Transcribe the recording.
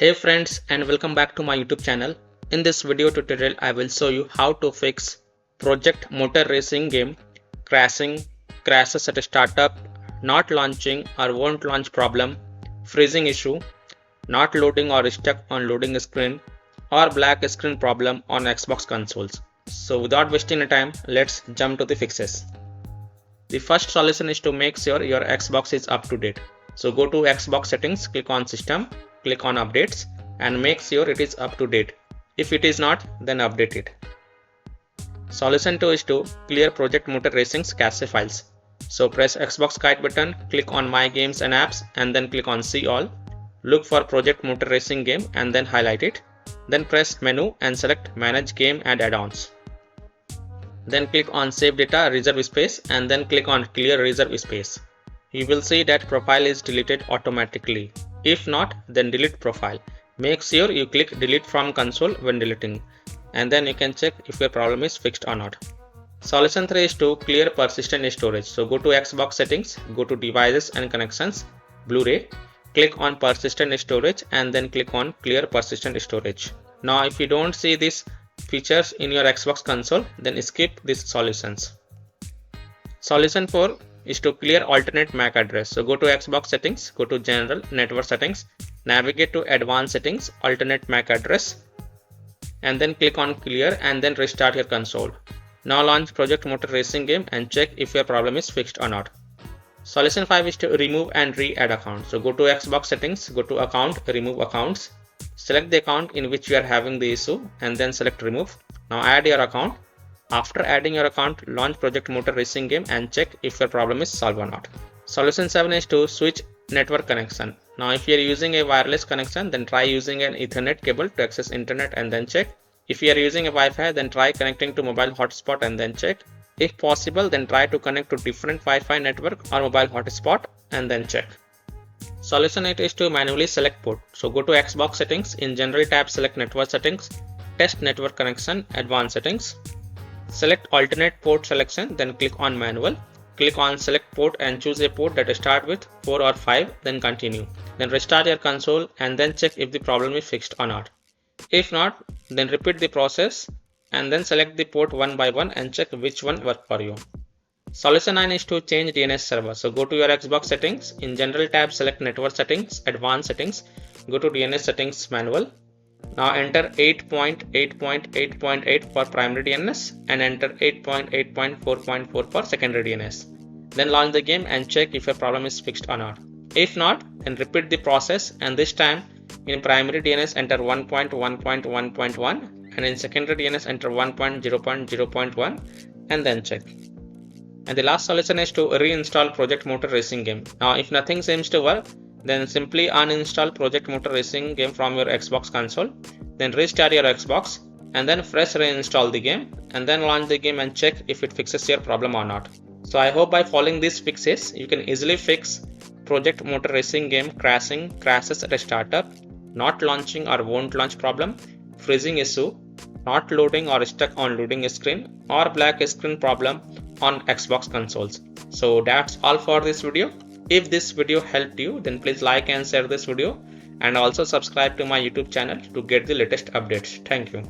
Hey friends, and welcome back to my YouTube channel. In this video tutorial I will show you how to fix Project Motor Racing game crashes at a startup, not launching or won't launch problem, freezing issue, not loading or stuck on loading screen, or black screen problem on Xbox consoles. So without wasting time, let's jump to the fixes. The first solution is to make sure your Xbox is up to date. So go to Xbox settings, click on system, click on updates and make sure it is up to date. If it is not, then update it. Solution 2 is to clear Project Motor Racing's cache files. So press Xbox kite button, click on My Games and Apps and then click on See All. Look for Project Motor Racing game and then highlight it. Then press Menu and select Manage Game and Add-ons. Then click on Save Data Reserve Space and then click on Clear Reserve Space. You will see that profile is deleted automatically. If not, then delete profile. Make sure you click delete from console when deleting and then you can check if your problem is fixed or not. Solution 3 is to clear persistent storage. So go to Xbox settings, go to devices and connections, Blu-ray, click on persistent storage and then click on clear persistent storage. Now if you don't see these features in your Xbox console, then skip these solutions. Solution 4 is to clear alternate MAC address. So go to Xbox settings, go to general network settings, navigate to advanced settings, alternate MAC address and then click on clear and then restart your console. Now launch Project Motor Racing game and check if your problem is fixed or not. Solution 5 is to remove and re-add account. So go to Xbox settings, go to account, remove accounts, select the account in which you are having the issue and then select remove. Now add your account. After adding your account, launch Project Motor Racing game and check if your problem is solved or not. Solution 7 is to switch network connection. Now if you are using a wireless connection, then try using an Ethernet cable to access internet and then check. If you are using a Wi-Fi, then try connecting to mobile hotspot and then check. If possible, then try to connect to different Wi-Fi network or mobile hotspot and then check. Solution 8 is to manually select port. So go to Xbox settings, in general tab select network settings, test network connection, advanced settings. Select alternate port selection, then click on manual. Click on select port and choose a port that start with 4 or 5, then continue. Then restart your console and then check if the problem is fixed or not. If not, then repeat the process and then select the port one by one and check which one worked for you. Solution 9 is to change DNS server. So go to your Xbox settings, in general tab select network settings, advanced settings, go to DNS settings manual. Now enter 8.8.8.8 for primary DNS and enter 8.8.4.4 for secondary DNS. Then launch the game and check if your problem is fixed or not. If not, then repeat the process and this time in primary DNS enter 1.1.1.1 and in secondary DNS enter 1.0.0.1 and then check. And the last solution is to reinstall Project Motor Racing game. Now if nothing seems to work, then simply uninstall Project Motor Racing game from your Xbox console, then restart your Xbox and then fresh reinstall the game and then launch the game and check if it fixes your problem or not. So I hope by following these fixes, you can easily fix Project Motor Racing game crashes at a startup, not launching or won't launch problem, freezing issue, not loading or stuck on loading screen, or black screen problem on Xbox consoles. So that's all for this video. If this video helped you, then please like and share this video and also subscribe to my YouTube channel to get the latest updates. Thank you.